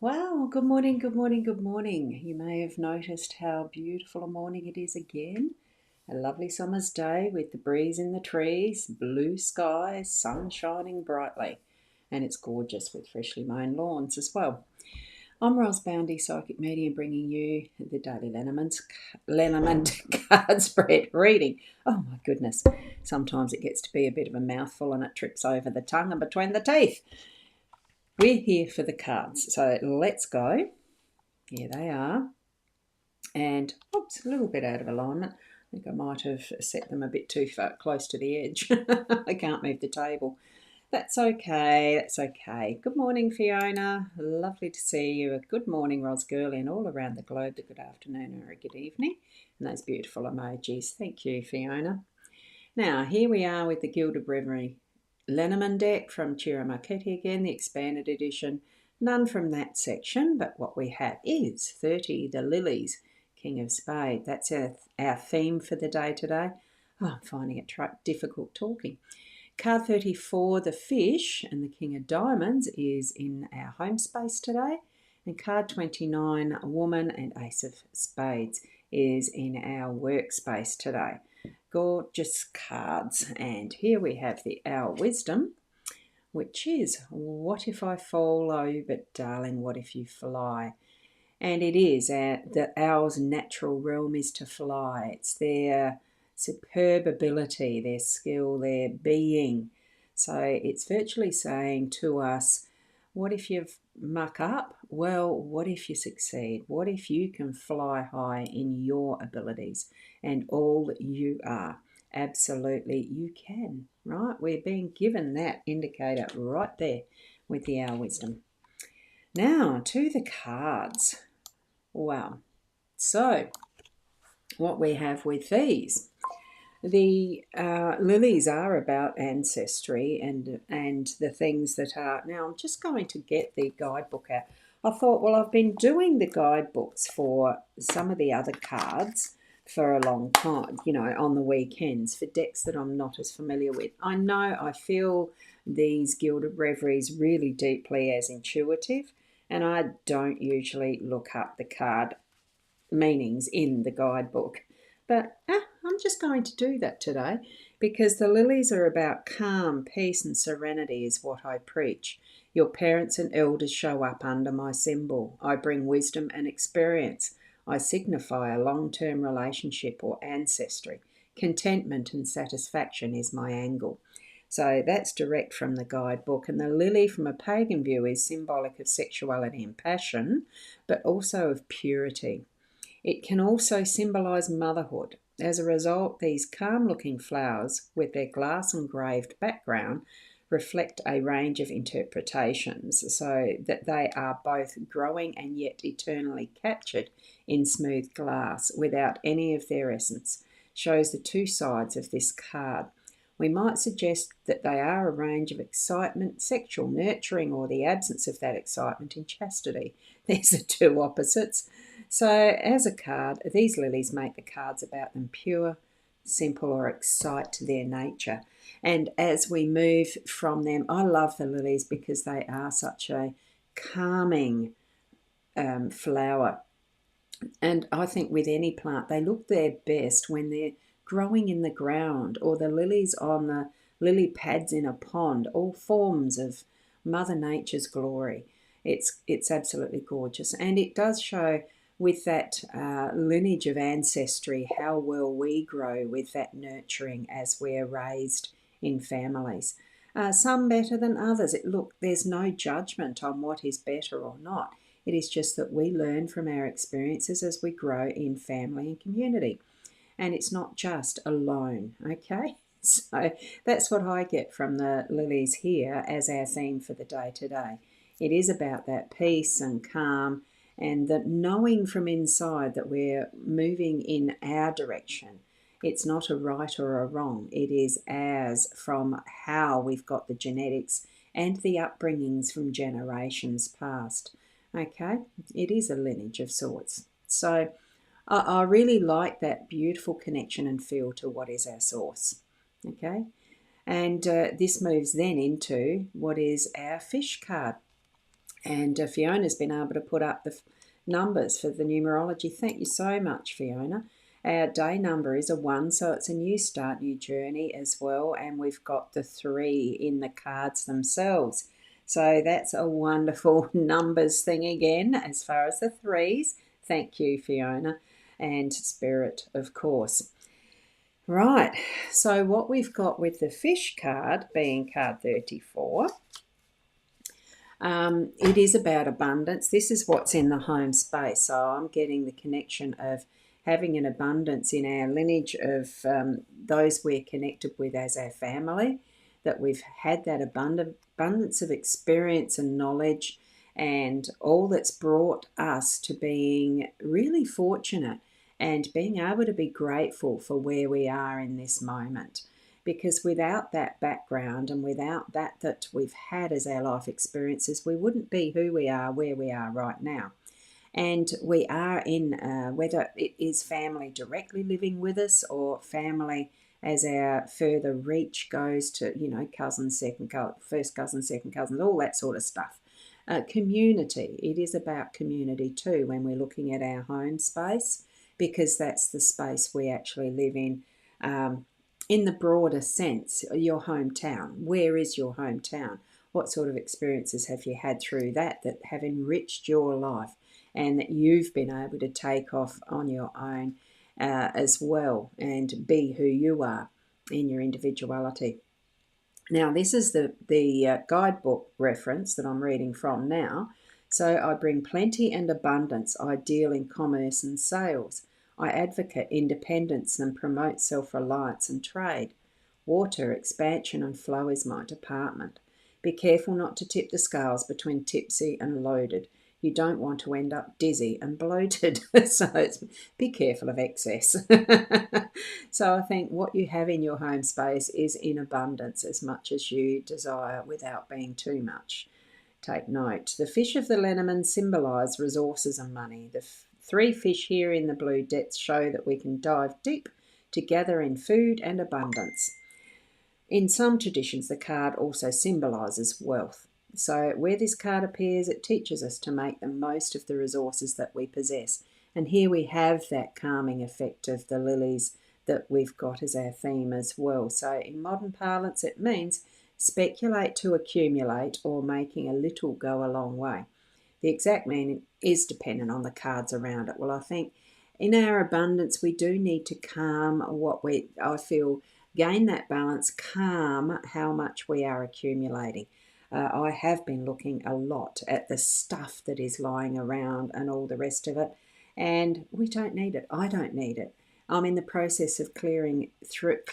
Well, good morning, good morning, good morning. You may have noticed how beautiful a morning it is again. A lovely summer's day with the breeze in the trees, blue skies, sun shining brightly, and it's gorgeous with freshly mown lawns as well. I'm Ros Boundy, Psychic Medium, bringing you the daily Lenormand card spread reading. Oh my goodness, sometimes it gets to be a bit of a mouthful and it trips over the tongue and between the teeth. We're here for the cards, so let's go. Here they are. And, oops, a little bit out of alignment. I think I might have set them a bit too far close to the edge. I can't move the table. That's okay, that's okay. Good morning, Fiona. Lovely to see you. Good morning, Ros Girl, and all around the globe. Good afternoon or a good evening. And those beautiful emojis. Thank you, Fiona. Now, here we are with the Gilded Reverie Lenormand deck from Ciro Marchetti again, the expanded edition. None from that section, but what we have is 30, the Lilies, King of Spades. That's our theme for the day today. Oh, I'm finding it difficult talking. Card 34, the Fish, and the King of Diamonds is in our home space today. And card 29, Woman and Ace of Spades, is in our workspace today. Gorgeous cards. And here we have the Our Wisdom, which is, what if I fall? Oh, but darling, what if you fly? And it is, the owl's natural realm is to fly. It's their superb ability, their skill, their being. So it's virtually saying to us, what if you muck up? Well, what if you succeed? What if you can fly high in your abilities and all that you are? Absolutely, you can, right? We're being given that indicator right there with the Our Wisdom. Now to the cards. Wow. So, what we have with these, the lilies are about ancestry and the things that are. Now, I'm just going to get the guidebook out. I thought, well, I've been doing the guidebooks for some of the other cards for a long time, on the weekends for decks that I'm not as familiar with. I know I feel these Gilded Reveries really deeply as intuitive, and I don't usually look up the card meanings in the guidebook. But I'm just going to do that today because the lilies are about calm, peace, and serenity, is what I preach. Your parents and elders show up under my symbol. I bring wisdom and experience. I signify a long term relationship or ancestry. Contentment and satisfaction is my angle. So that's direct from the guidebook. And the lily, from a pagan view, is symbolic of sexuality and passion, but also of purity. It can also symbolize motherhood. As a result, these calm looking flowers, with their glass engraved background, reflect a range of interpretations so that they are both growing and yet eternally captured in smooth glass without any of their essence. Shows the two sides of this card. We might suggest that they are a range of excitement, sexual nurturing, or the absence of that excitement in chastity. These are two opposites. So, as a card, these lilies make the cards about them pure, simple, or excite their nature. And as we move from them, I love the lilies because they are such a calming flower. And I think with any plant, they look their best when they're growing in the ground or the lilies on the lily pads in a pond, all forms of Mother Nature's glory. It's absolutely gorgeous. And it does show with that lineage of ancestry how well we grow with that nurturing as we're raised in families. Some better than others. Look, there's no judgment on what is better or not. It is just that we learn from our experiences as we grow in family and community. And it's not just alone, okay? So that's what I get from the lilies here as our theme for the day today. It is about that peace and calm and the knowing from inside that we're moving in our direction. It's not a right or a wrong. It is ours from how we've got the genetics and the upbringings from generations past. Okay, it is a lineage of sorts. So I really like that beautiful connection and feel to what is our source. Okay, and this moves then into what is our fish card. And Fiona's been able to put up the numbers for the numerology. Thank you so much, Fiona. Our day number is a 1, so it's a new start, new journey as well. And we've got the 3 in the cards themselves. So that's a wonderful numbers thing again as far as the 3s. Thank you, Fiona. And Spirit, of course. Right, so what we've got with the fish card being card 34, it is about abundance. This is what's in the home space. So I'm getting the connection of having an abundance in our lineage of those we're connected with as our family, that we've had that abundance of experience and knowledge and all that's brought us to being really fortunate and being able to be grateful for where we are in this moment. Because without that background and without that we've had as our life experiences, we wouldn't be who we are, where we are right now. And we are in, whether it is family directly living with us or family as our further reach goes to, cousins, first cousins, second cousins, all that sort of stuff. Community, it is about community too when we're looking at our home space, because that's the space we actually live in the broader sense, your hometown. Where is your hometown? What sort of experiences have you had through that have enriched your life and that you've been able to take off on your own as well and be who you are in your individuality? Now, this is the guidebook reference that I'm reading from now. So I bring plenty and abundance, ideal in commerce and sales. I advocate independence and promote self-reliance and trade. Water, expansion and flow is my department. Be careful not to tip the scales between tipsy and loaded. You don't want to end up dizzy and bloated. So be careful of excess. So I think what you have in your home space is in abundance as much as you desire without being too much. Take note. The fish of the Lenormand symbolise resources and money. The 3 fish here in the blue depths show that we can dive deep together in food and abundance. In some traditions, the card also symbolises wealth. So where this card appears, it teaches us to make the most of the resources that we possess. And here we have that calming effect of the lilies that we've got as our theme as well. So in modern parlance, it means speculate to accumulate or making a little go a long way. The exact meaning is dependent on the cards around it. Well, I think in our abundance, we do need to calm gain that balance, calm how much we are accumulating. I have been looking a lot at the stuff that is lying around and all the rest of it, and we don't need it. I don't need it. I'm in the process of clearing through it,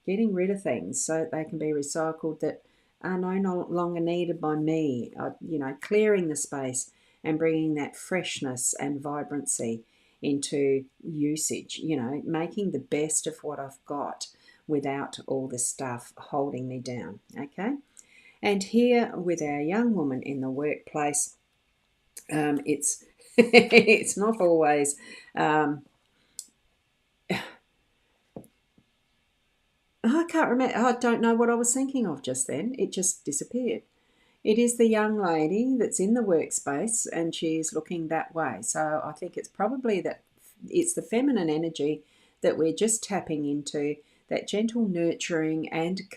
getting rid of things so that they can be recycled that are no longer needed by me. Clearing the space and bringing that freshness and vibrancy into usage, making the best of what I've got without all the stuff holding me down, okay? And here with our young woman in the workplace, it's it's not always I can't remember. I don't know what I was thinking of just then. It just disappeared. It is the young lady that's in the workspace and she's looking that way. So I think it's probably that it's the feminine energy that we're just tapping into, that gentle nurturing and